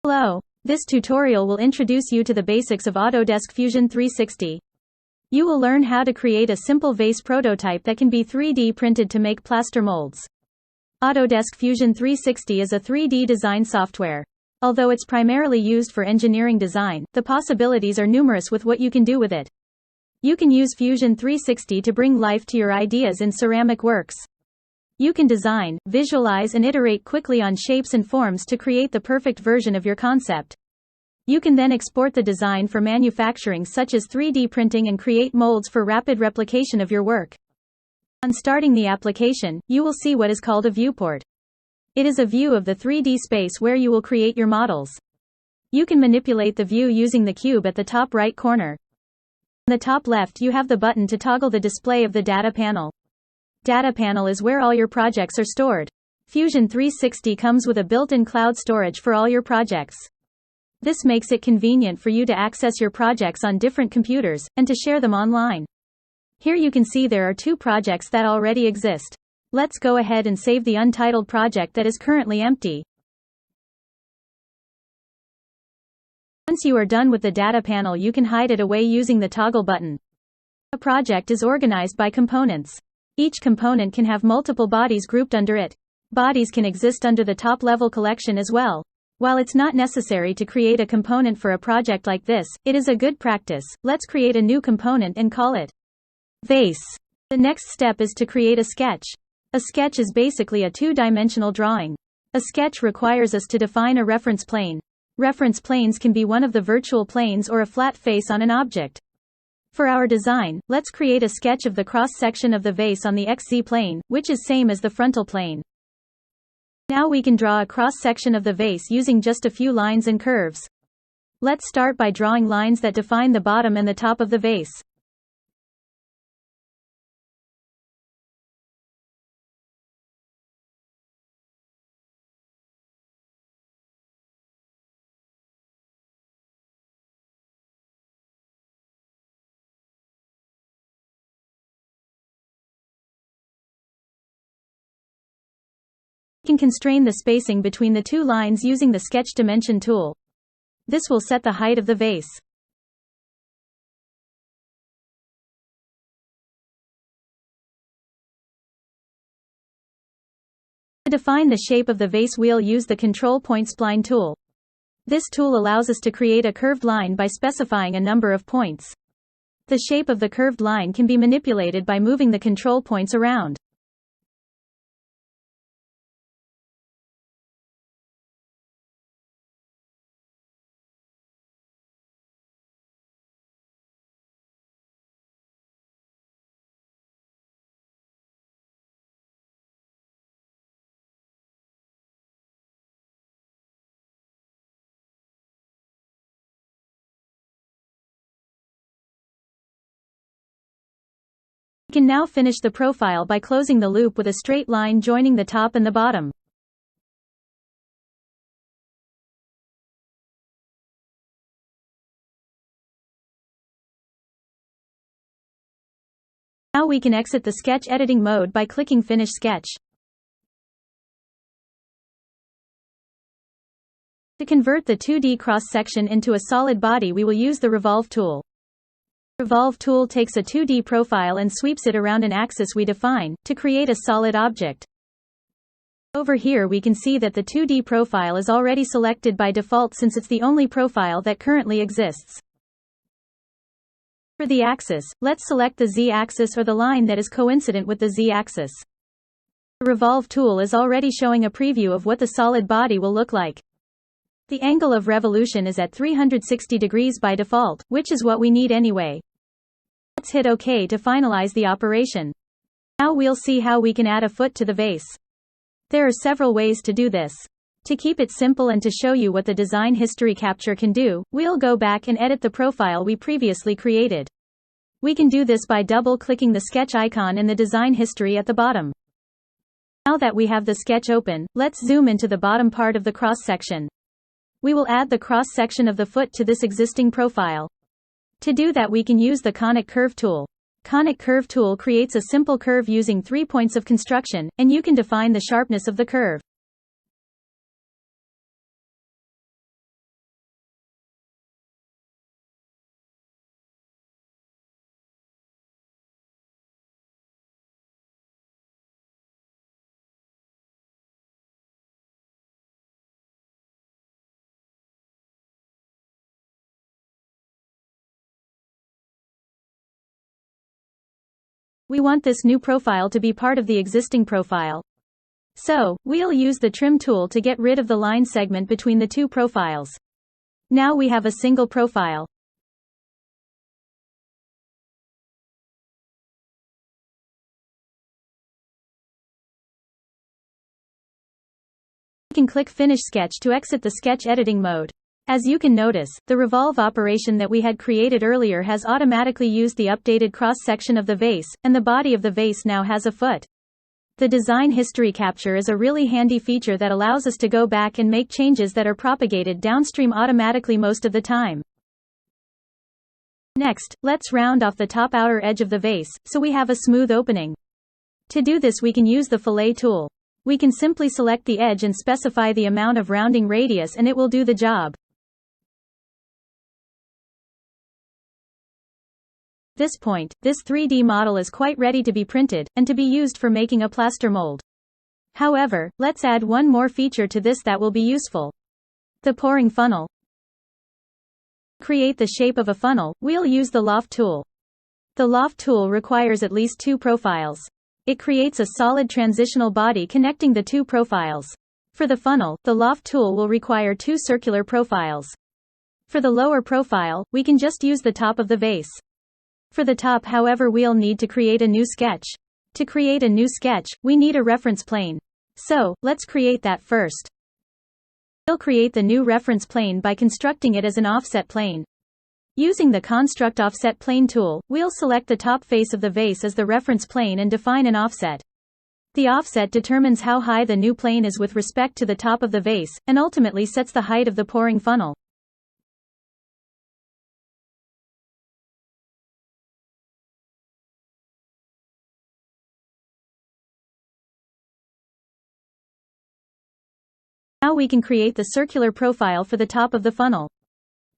Hello. This tutorial will introduce you to the basics of Autodesk Fusion 360. You will learn how to create a simple vase prototype that can be 3D printed to make plaster molds. Autodesk Fusion 360 is a 3D design software. Although it's primarily used for engineering design, the possibilities are numerous with what you can do with it. You can use Fusion 360 to bring life to your ideas in ceramic works. You can design, visualize and iterate quickly on shapes and forms to create the perfect version of your concept. You can then export the design for manufacturing such as 3D printing and create molds for rapid replication of your work. On starting the application, you will see what is called a viewport. It is a view of the 3D space where you will create your models. You can manipulate the view using the cube at the top right corner. On the top left you have the button to toggle the display of the data panel. Data panel is where all your projects are stored. Fusion 360 comes with a built-in cloud storage for all your projects. This makes it convenient for you to access your projects on different computers, and to share them online. Here you can see there are two projects that already exist. Let's go ahead and save the untitled project that is currently empty. Once you are done with the data panel, you can hide it away using the toggle button. A project is organized by components. Each component can have multiple bodies grouped under it. Bodies can exist under the top-level collection as well. While it's not necessary to create a component for a project like this, it is a good practice. Let's create a new component and call it vase. The next step is to create a sketch. A sketch is basically a two-dimensional drawing. A sketch requires us to define a reference plane. Reference planes can be one of the virtual planes or a flat face on an object. For our design, let's create a sketch of the cross-section of the vase on the XZ plane, which is same as the frontal plane. Now we can draw a cross-section of the vase using just a few lines and curves. Let's start by drawing lines that define the bottom and the top of the vase. You can constrain the spacing between the two lines using the Sketch Dimension tool. This will set the height of the vase. To define the shape of the vase, we'll use the Control Point Spline tool. This tool allows us to create a curved line by specifying a number of points. The shape of the curved line can be manipulated by moving the control points around. We can now finish the profile by closing the loop with a straight line joining the top and the bottom. Now we can exit the sketch editing mode by clicking Finish Sketch. To convert the 2D cross-section into a solid body, we will use the Revolve tool. The Revolve tool takes a 2D profile and sweeps it around an axis we define, to create a solid object. Over here we can see that the 2D profile is already selected by default since it's the only profile that currently exists. For the axis, let's select the Z-axis or the line that is coincident with the Z-axis. The Revolve tool is already showing a preview of what the solid body will look like. The angle of revolution is at 360 degrees by default, which is what we need anyway. Let's hit OK to finalize the operation. Now we'll see how we can add a foot to the vase. There are several ways to do this. To keep it simple and to show you what the design history capture can do, we'll go back and edit the profile we previously created. We can do this by double-clicking the sketch icon in the design history at the bottom. Now that we have the sketch open, let's zoom into the bottom part of the cross-section. We will add the cross-section of the foot to this existing profile. To do that, we can use the Conic Curve tool. Conic Curve tool creates a simple curve using 3 points of construction, and you can define the sharpness of the curve. We want this new profile to be part of the existing profile. So, we'll use the trim tool to get rid of the line segment between the two profiles. Now we have a single profile. We can click Finish Sketch to exit the sketch editing mode. As you can notice, the revolve operation that we had created earlier has automatically used the updated cross-section of the vase, and the body of the vase now has a foot. The design history capture is a really handy feature that allows us to go back and make changes that are propagated downstream automatically most of the time. Next, let's round off the top outer edge of the vase, so we have a smooth opening. To do this we can use the fillet tool. We can simply select the edge and specify the amount of rounding radius and it will do the job. At this point, this 3D model is quite ready to be printed, and to be used for making a plaster mold. However, let's add one more feature to this that will be useful. The pouring funnel. To create the shape of a funnel, we'll use the loft tool. The loft tool requires at least two profiles. It creates a solid transitional body connecting the two profiles. For the funnel, the loft tool will require two circular profiles. For the lower profile, we can just use the top of the vase. For the top, however, we'll need to create a new sketch. To create a new sketch, we need a reference plane. So, let's create that first. We'll create the new reference plane by constructing it as an offset plane. Using the Construct Offset Plane tool, we'll select the top face of the vase as the reference plane and define an offset. The offset determines how high the new plane is with respect to the top of the vase, and ultimately sets the height of the pouring funnel. Now we can create the circular profile for the top of the funnel.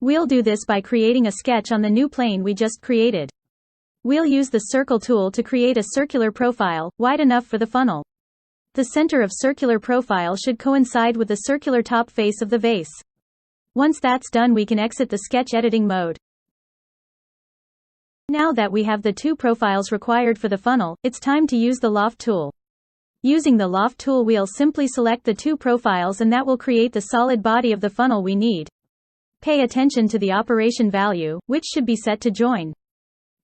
We'll do this by creating a sketch on the new plane we just created. We'll use the Circle tool to create a circular profile, wide enough for the funnel. The center of circular profile should coincide with the circular top face of the vase. Once that's done, we can exit the sketch editing mode. Now that we have the two profiles required for the funnel, it's time to use the Loft tool. Using the Loft tool, we'll simply select the two profiles and that will create the solid body of the funnel we need. Pay attention to the operation value, which should be set to join.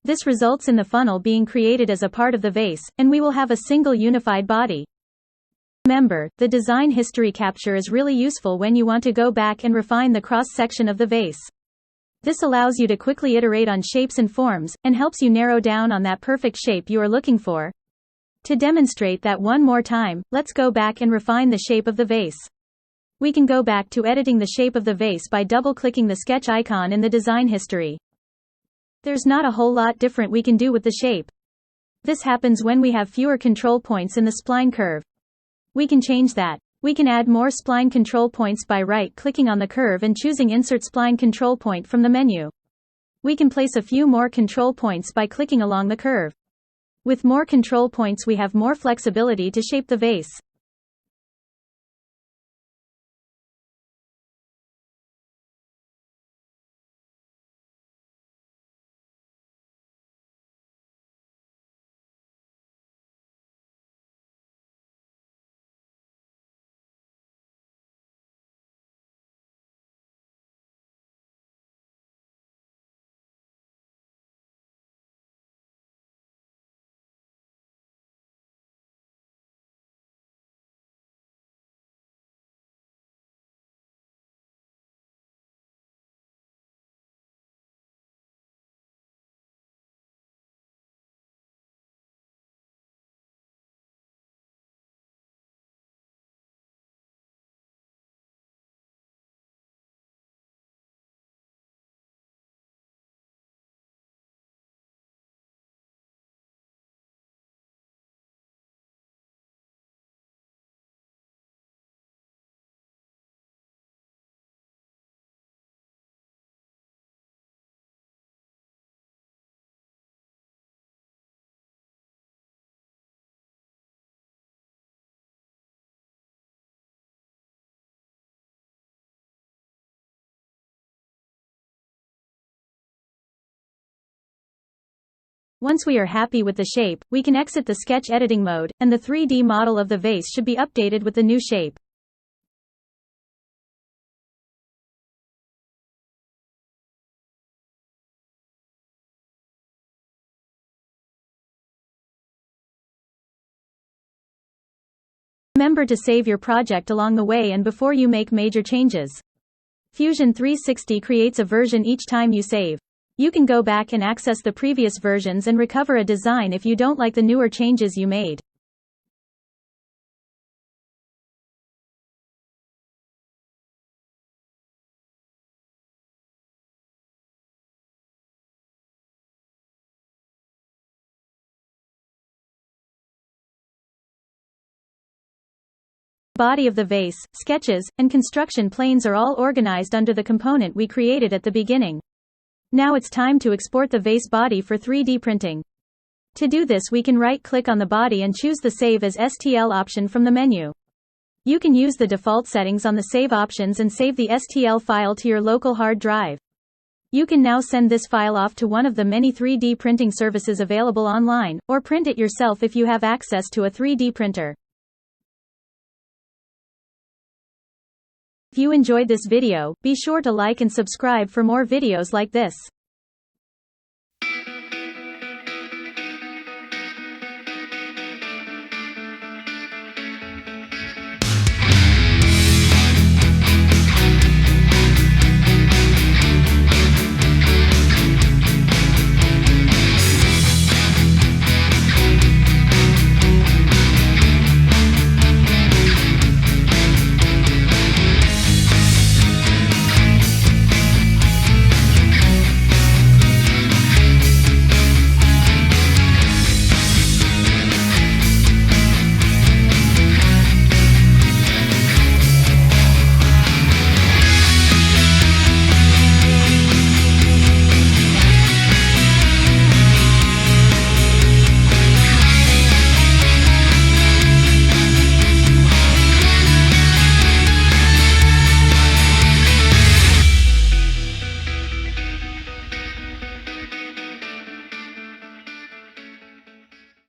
This results in the funnel being created as a part of the vase, and we will have a single unified body. Remember, the design history capture is really useful when you want to go back and refine the cross-section of the vase. This allows you to quickly iterate on shapes and forms, and helps you narrow down on that perfect shape you are looking for. To demonstrate that one more time, let's go back and refine the shape of the vase. We can go back to editing the shape of the vase by double-clicking the sketch icon in the design history. There's not a whole lot different we can do with the shape. This happens when we have fewer control points in the spline curve. We can change that. We can add more spline control points by right-clicking on the curve and choosing Insert Spline Control Point from the menu. We can place a few more control points by clicking along the curve. With more control points we have more flexibility to shape the vase. Once we are happy with the shape, we can exit the sketch editing mode, and the 3D model of the vase should be updated with the new shape. Remember to save your project along the way and before you make major changes. Fusion 360 creates a version each time you save. You can go back and access the previous versions and recover a design if you don't like the newer changes you made. Body of the vase, sketches, and construction planes are all organized under the component we created at the beginning. Now it's time to export the vase body for 3D printing. To do this, we can right-click on the body and choose the Save as STL option from the menu. You can use the default settings on the Save options and save the STL file to your local hard drive. You can now send this file off to one of the many 3D printing services available online, or print it yourself if you have access to a 3D printer. If you enjoyed this video, be sure to like and subscribe for more videos like this.